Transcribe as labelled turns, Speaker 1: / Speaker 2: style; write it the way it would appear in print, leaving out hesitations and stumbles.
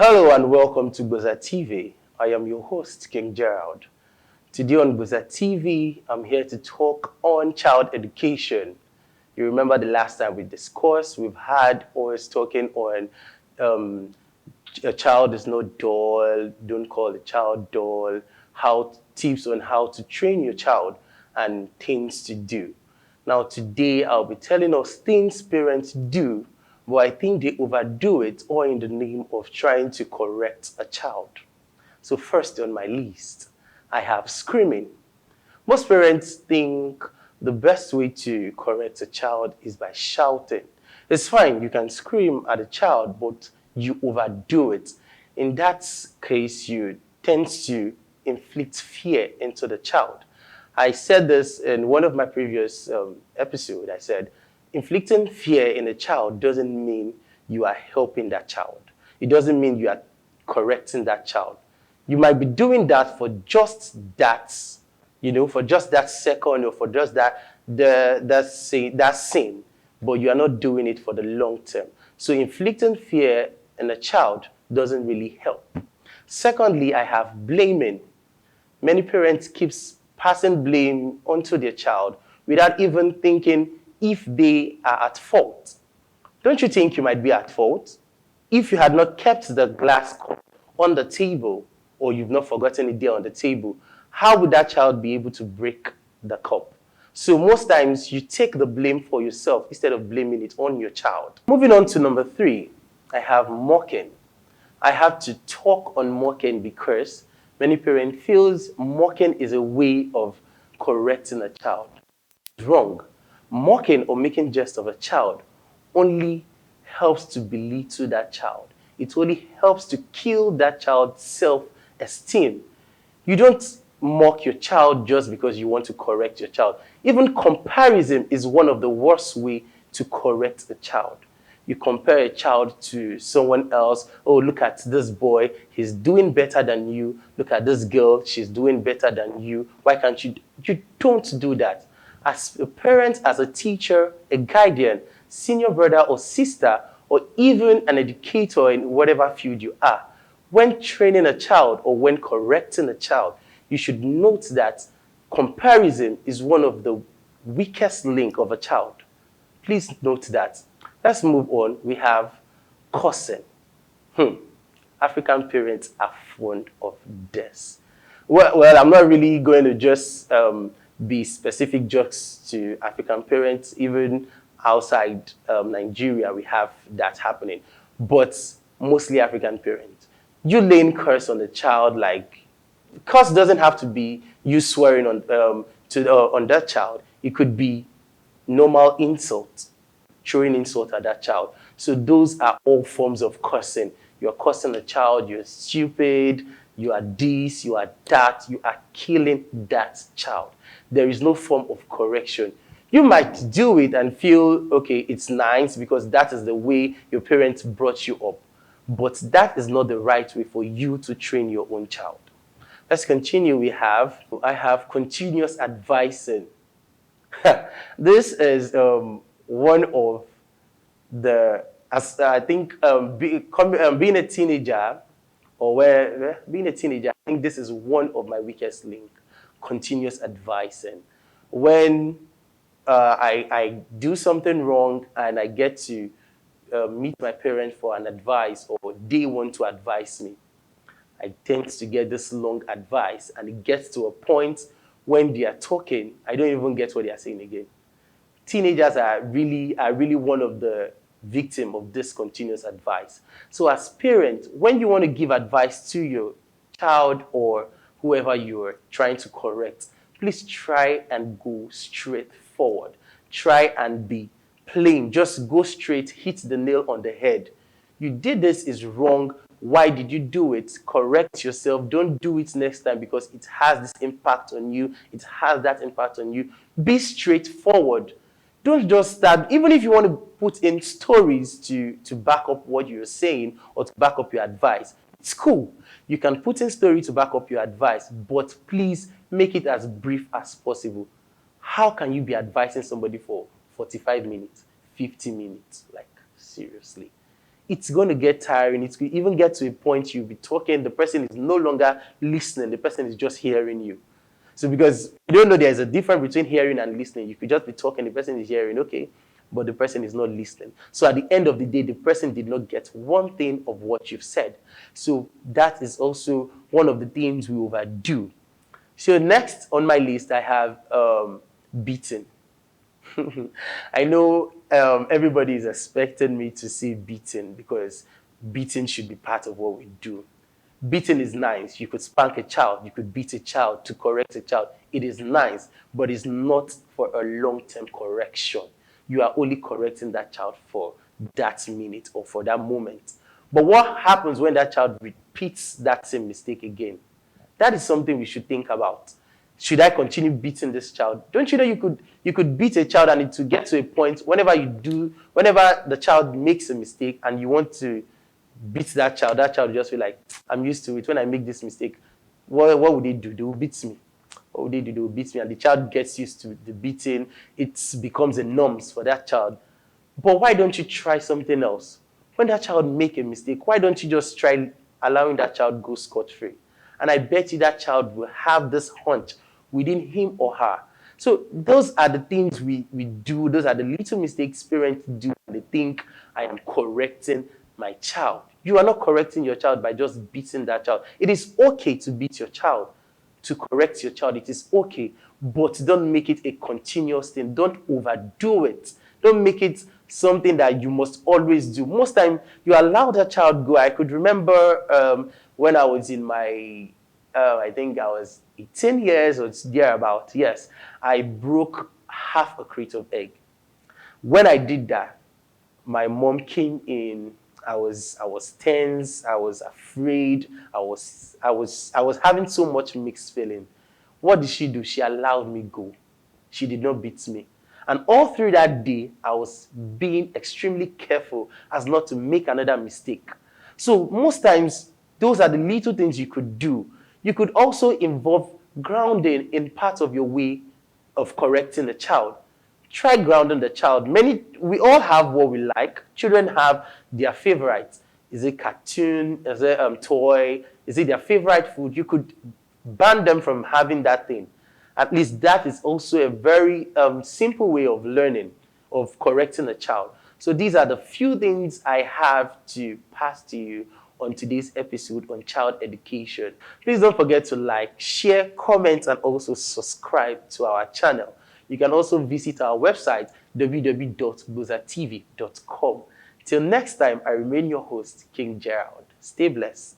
Speaker 1: Hello and welcome to Buza TV. I am your host, King Gerald. Today on Buza TV, I'm here to talk on child education. You remember the last time we discussed, we've had us talking on um, a child is no doll, don't call a child doll, how tips on how to train your child and things to do. Now today I'll be telling us things parents do, but I think they overdo it all in the name of trying to correct a child. So first on my list, I have screaming. Most parents think the best way to correct a child is by shouting. It's fine, you can scream at a child, but you overdo it. In that case, you tend to inflict fear into the child. I said this in one of my previous episodes. I said, inflicting fear in a child doesn't mean you are helping that child. It doesn't mean you are correcting that child. You might be doing that for just that, for just that second or for just that scene, but you are not doing it for the long term. So inflicting fear in a child doesn't really help. Secondly, I have blaming. Many parents keep passing blame onto their child without even thinking if they are at fault. Don't you think you might be at fault? If you had not kept the glass cup on the table or you've not forgotten it there on the table, how would that child be able to break the cup? So most times you take the blame for yourself instead of blaming it on your child. Moving on to number 3, I have mocking. I have to talk on mocking because many parents feels mocking is a way of correcting a child. It's wrong. Mocking or making jest of a child only helps to belittle that child. It only helps to kill that child's self-esteem. You don't mock your child just because you want to correct your child. Even comparison is one of the worst ways to correct a child. You compare a child to someone else. Oh, look at this boy. He's doing better than you. Look at this girl. She's doing better than you. Why can't you? You don't do that. As a parent, as a teacher, a guardian, senior brother or sister, or even an educator in whatever field you are, when training a child or when correcting a child, you should note that comparison is one of the weakest link of a child. Please note that. Let's move on. We have cursing. African parents are fond of this. Well, I'm not really going to just be specific just to African parents. Even outside Nigeria, we have that happening. But mostly African parents. You laying curse on the child, like, curse doesn't have to be you swearing on that child. It could be normal insult, throwing insult at that child. So those are all forms of cursing. You're cursing a child, you're stupid, you are this, you are that, you are killing that child. There is no form of correction. You might do it and feel, okay, it's nice because that is the way your parents brought you up. But that is not the right way for you to train your own child. Let's continue. I have continuous advising. This is one of as I think being a teenager being a teenager, I think this is one of my weakest link, continuous advising. When I do something wrong and I get to meet my parents for an advice or they want to advise me, I tend to get this long advice and it gets to a point when they are talking, I don't even get what they are saying again. Teenagers are really one of the victim of this continuous advice. So as parents, when you want to give advice to your child or whoever you're trying to correct, please try and go straight forward. Try and be plain. Just go straight, hit the nail on the head. You did this is wrong. Why did you do it? Correct yourself. Don't do it next time because it has this impact on you. It has that impact on you. Be straightforward. Don't just start, even if you want to put in stories to back up what you're saying or to back up your advice, it's cool. You can put in story to back up your advice, but please make it as brief as possible. How can you be advising somebody for 45 minutes, 50 minutes? Like, seriously. it's going to get tiring. It could even get to a point you'll be talking, the person is no longer listening, the person is just hearing you. So because you don't know there's a difference between hearing and listening. You could just be talking, the person is hearing, okay, but the person is not listening. So at the end of the day, the person did not get one thing of what you've said. So that is also one of the things we overdo. So next on my list, I have beating. I know everybody is expecting me to say beating because beating should be part of what we do. Beating is nice. You could spank a child, you could beat a child to correct a child. It is nice, but it's not for a long-term correction. You are only correcting that child for that minute or for that moment. But what happens when that child repeats that same mistake again? That is something we should think about. Should I continue beating this child? Don't you know you could beat a child and it will get to a point whenever the child makes a mistake and you want to beat that child will just feel like, I'm used to it. When I make this mistake, what would they do? They will beat me. What would they do? They will beat me. And the child gets used to the beating. It becomes a norm for that child. But why don't you try something else? When that child make a mistake, why don't you just try allowing that child go scot-free? And I bet you that child will have this hunch within him or her. So those are the things we do. Those are the little mistakes parents do. They think I am correcting my child. You are not correcting your child by just beating that child. It is okay to beat your child, to correct your child. It is okay, but don't make it a continuous thing. Don't overdo it. Don't make it something that you must always do. Most time, you allow that child go. I could remember when I was in my, I think I was 18 years or thereabout. Yes, I broke half a crate of egg. When I did that, my mom came in. I was tense. I was afraid. I was having so much mixed feeling. What did she do? She allowed me go. She did not beat me. And all through that day, I was being extremely careful as not to make another mistake. So most times, those are the little things you could do. You could also involve grounding in part of your way of correcting a child. Try grounding the child. We all have what we like. Children have their favorites. Is it cartoon? Is it toy? Is it their favorite food? You could ban them from having that thing. At least that is also a very simple way of learning, of correcting a child. So these are the few things I have to pass to you on today's episode on child education. Please don't forget to like, share, comment, and also subscribe to our channel. You can also visit our website, www.gbozatv.com. Till next time, I remain your host, King Gerald. Stay blessed.